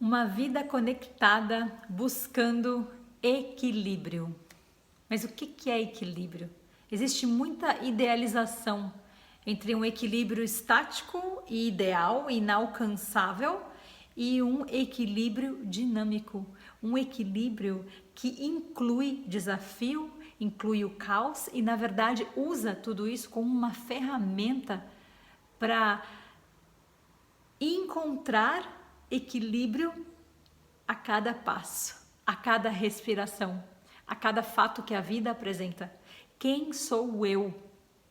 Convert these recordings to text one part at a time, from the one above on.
Uma vida conectada buscando equilíbrio. Mas o que é equilíbrio? Existe muita idealização entre um equilíbrio estático e ideal, inalcançável, e um equilíbrio dinâmico, um equilíbrio que inclui desafio, inclui o caos e, na verdade, usa tudo isso como uma ferramenta para encontrar equilíbrio a cada passo, a cada respiração, a cada fato que a vida apresenta. Quem sou eu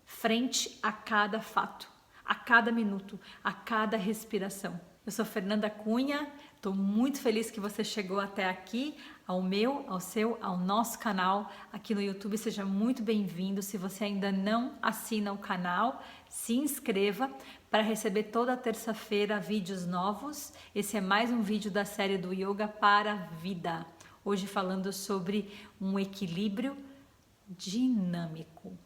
frente a cada fato, a cada minuto, a cada respiração? Eu sou Fernanda Cunha, estou muito feliz que você chegou até aqui, ao meu, ao seu, ao nosso canal aqui no YouTube. Seja muito bem-vindo. Se você ainda não assina o canal, se inscreva para receber toda terça-feira vídeos novos. Esse é mais um vídeo da série do Yoga para a Vida. Hoje falando sobre um equilíbrio dinâmico.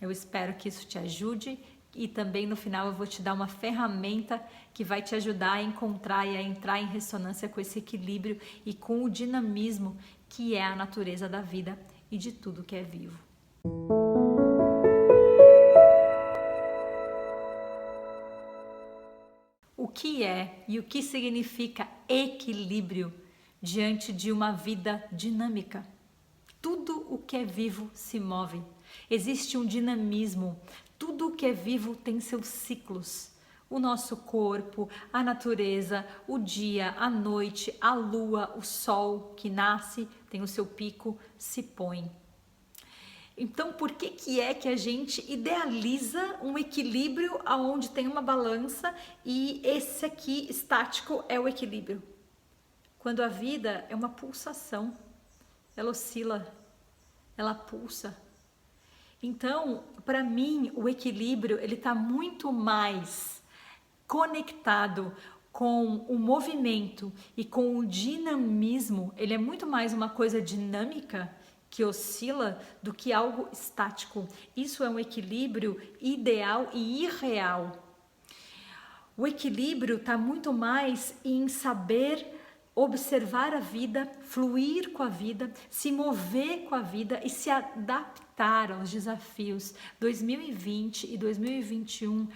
Eu espero que isso te ajude e também no final eu vou te dar uma ferramenta que vai te ajudar a encontrar e a entrar em ressonância com esse equilíbrio e com o dinamismo que é a natureza da vida e de tudo que é vivo. O que é e o que significa equilíbrio diante de uma vida dinâmica? Tudo o que é vivo se move. Existe um dinamismo. Tudo o que é vivo tem seus ciclos. O nosso corpo, a natureza, o dia, a noite, a lua, o sol que nasce, tem o seu pico, se põe. Então, por que é que a gente idealiza um equilíbrio onde tem uma balança e esse aqui estático é o equilíbrio? Quando a vida é uma pulsação, ela oscila, ela pulsa. Então, para mim, o equilíbrio ele está muito mais conectado com o movimento e com o dinamismo. Ele é muito mais uma coisa dinâmica que oscila do que algo estático. Isso é um equilíbrio ideal e irreal. O equilíbrio está muito mais em saber observar a vida, fluir com a vida, se mover com a vida e se adaptar aos desafios. 2020 e 2021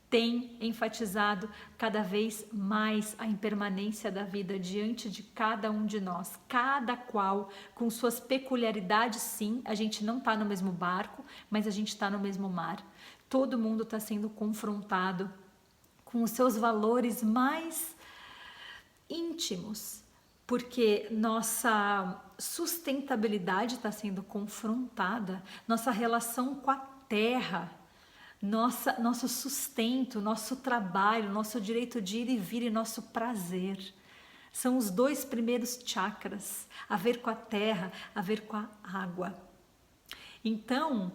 tem enfatizado cada vez mais a impermanência da vida diante de cada um de nós, cada qual com suas peculiaridades. Sim, a gente não está no mesmo barco, mas a gente está no mesmo mar. Todo mundo está sendo confrontado com os seus valores mais íntimos, porque nossa sustentabilidade está sendo confrontada, nossa relação com a terra, nosso sustento, nosso trabalho, nosso direito de ir e vir e nosso prazer. São os dois primeiros chakras, a ver com a terra, a ver com a água. Então,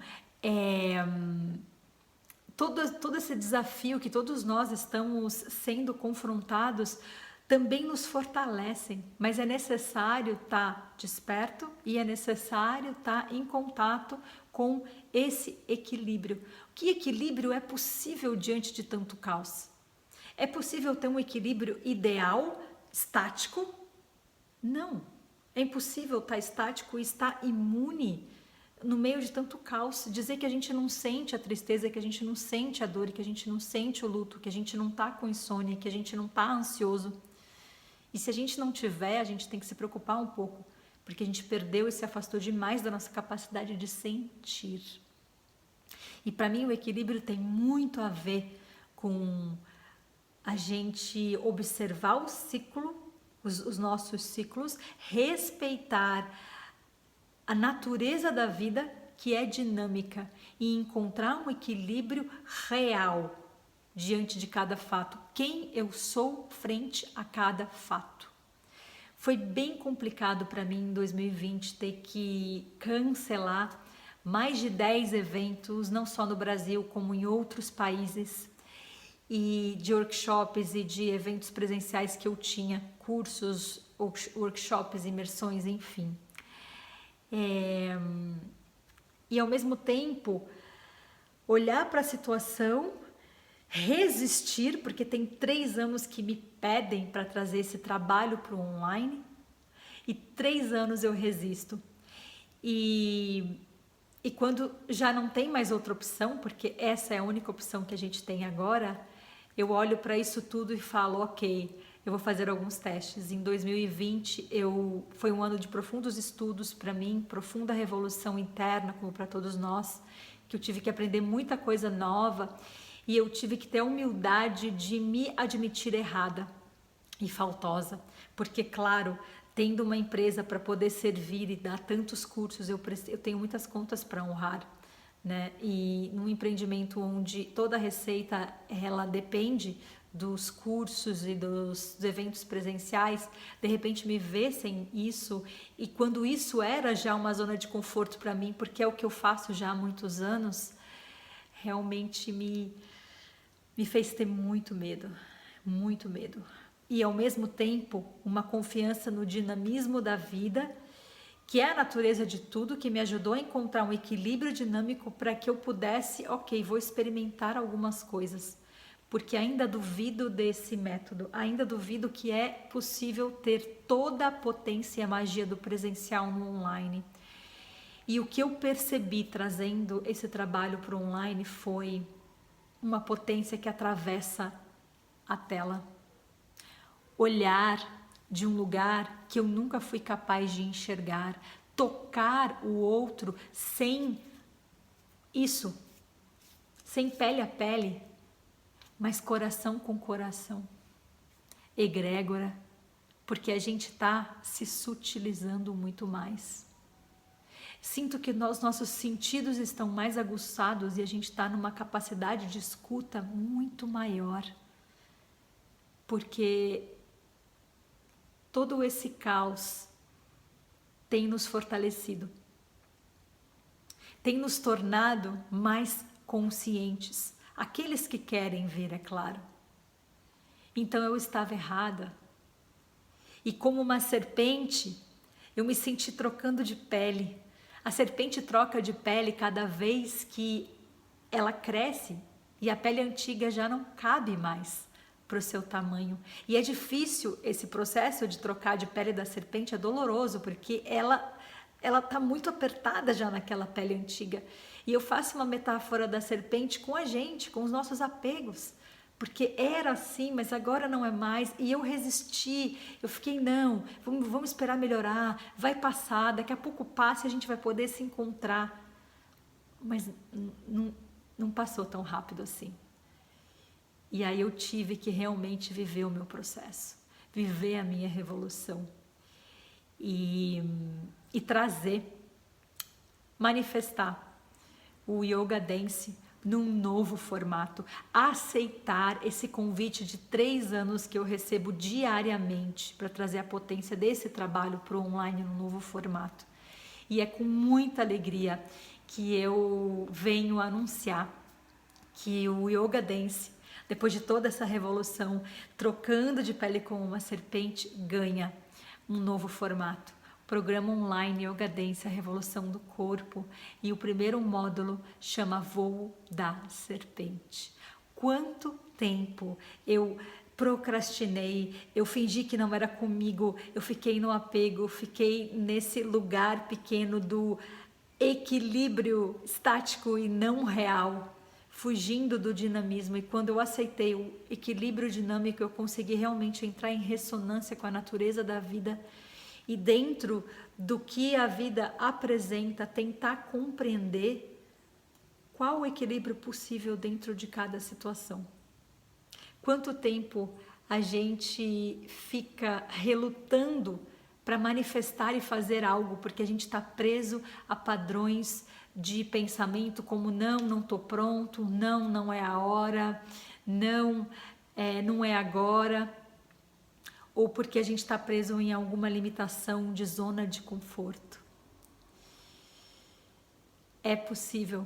todo esse desafio que todos nós estamos sendo confrontados também nos fortalecem, mas é necessário estar desperto e é necessário estar em contato com esse equilíbrio. Que equilíbrio é possível diante de tanto caos? É possível ter um equilíbrio ideal, estático? Não, é impossível estar estático e estar imune no meio de tanto caos. Dizer que a gente não sente a tristeza, que a gente não sente a dor, que a gente não sente o luto, que a gente não está com insônia, que a gente não está ansioso. E se a gente não tiver, a gente tem que se preocupar um pouco, porque a gente perdeu e se afastou demais da nossa capacidade de sentir. E para mim o equilíbrio tem muito a ver com a gente observar o ciclo, os nossos ciclos, respeitar a natureza da vida que é dinâmica e encontrar um equilíbrio real diante de cada fato. Quem eu sou frente a cada fato. Foi bem complicado para mim em 2020 ter que cancelar mais de 10 eventos, não só no Brasil, como em outros países, e de workshops e de eventos presenciais que eu tinha, cursos, workshops, imersões, enfim. E ao mesmo tempo, olhar para a situação, resistir, porque tem 3 anos que me pedem para trazer esse trabalho para o online, e 3 anos eu resisto. E quando já não tem mais outra opção, porque essa é a única opção que a gente tem agora, eu olho para isso tudo e falo, ok, eu vou fazer alguns testes. Em 2020 foi um ano de profundos estudos para mim, profunda revolução interna, como para todos nós, que eu tive que aprender muita coisa nova e eu tive que ter a humildade de me admitir errada e faltosa, porque claro, tendo uma empresa para poder servir e dar tantos cursos, eu tenho muitas contas para honrar, né? E num empreendimento onde toda a receita ela depende dos cursos e dos eventos presenciais, de repente me ver sem isso, e quando isso era já uma zona de conforto para mim, porque é o que eu faço já há muitos anos, realmente me fez ter muito medo, muito medo. E ao mesmo tempo, uma confiança no dinamismo da vida, que é a natureza de tudo, que me ajudou a encontrar um equilíbrio dinâmico para que eu pudesse, ok, vou experimentar algumas coisas, porque ainda duvido desse método, ainda duvido que é possível ter toda a potência e a magia do presencial no online. E o que eu percebi trazendo esse trabalho para o online foi uma potência que atravessa a tela. Olhar de um lugar que eu nunca fui capaz de enxergar, tocar o outro sem isso, sem pele a pele, mas coração com coração, egrégora, porque a gente está se sutilizando muito mais. Sinto que nossos sentidos estão mais aguçados e a gente está numa capacidade de escuta muito maior, porque todo esse caos tem nos fortalecido, tem nos tornado mais conscientes, aqueles que querem ver, é claro. Então eu estava errada, e como uma serpente, eu me senti trocando de pele. A serpente troca de pele cada vez que ela cresce e a pele antiga já não cabe mais para o seu tamanho. E é difícil esse processo de trocar de pele da serpente, é doloroso, porque ela está muito apertada já naquela pele antiga. E eu faço uma metáfora da serpente com a gente, com os nossos apegos. Porque era assim, mas agora não é mais. E eu resisti, eu fiquei, não, vamos esperar melhorar, vai passar, daqui a pouco passa e a gente vai poder se encontrar. Mas não passou tão rápido assim. E aí eu tive que realmente viver o meu processo, viver a minha revolução. E trazer, manifestar o Yoga Dance num novo formato, aceitar esse convite de 3 anos que eu recebo diariamente para trazer a potência desse trabalho para o online num novo formato. E é com muita alegria que eu venho anunciar que o Yoga Dance, depois de toda essa revolução, trocando de pele com uma serpente, ganha um novo formato. Programa online Yoga Dance, a revolução do corpo, e o primeiro módulo chama Voo da Serpente. Quanto tempo eu procrastinei, eu fingi que não era comigo, eu fiquei no apego, fiquei nesse lugar pequeno do equilíbrio estático e não real, fugindo do dinamismo. E quando eu aceitei o equilíbrio dinâmico, eu consegui realmente entrar em ressonância com a natureza da vida e dentro do que a vida apresenta, tentar compreender qual o equilíbrio possível dentro de cada situação. Quanto tempo a gente fica relutando para manifestar e fazer algo, porque a gente está preso a padrões de pensamento como não estou pronto, não é a hora, não é agora, ou porque a gente está preso em alguma limitação de zona de conforto. É possível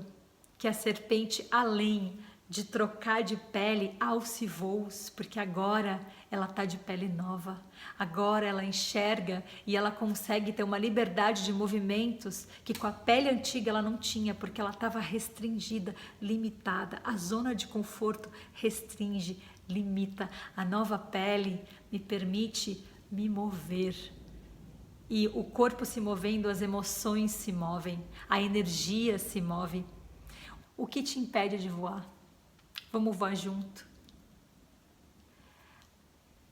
que a serpente, além de trocar de pele, alce voos, porque agora ela está de pele nova, agora ela enxerga e ela consegue ter uma liberdade de movimentos que com a pele antiga ela não tinha, porque ela estava restringida, limitada. A zona de conforto restringe, limita. A nova pele me permite me mover. E o corpo se movendo, as emoções se movem, a energia se move. O que te impede de voar? Vamos voar junto.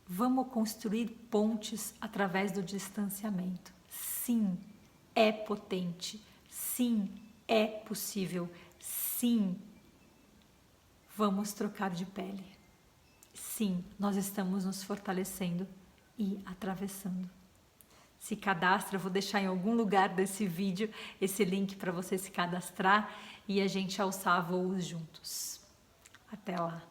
Vamos construir pontes através do distanciamento. Sim, é potente. Sim, é possível. Sim, vamos trocar de pele. Sim, nós estamos nos fortalecendo e atravessando. Se cadastra, eu vou deixar em algum lugar desse vídeo esse link para você se cadastrar e a gente alçar voos juntos. Até lá!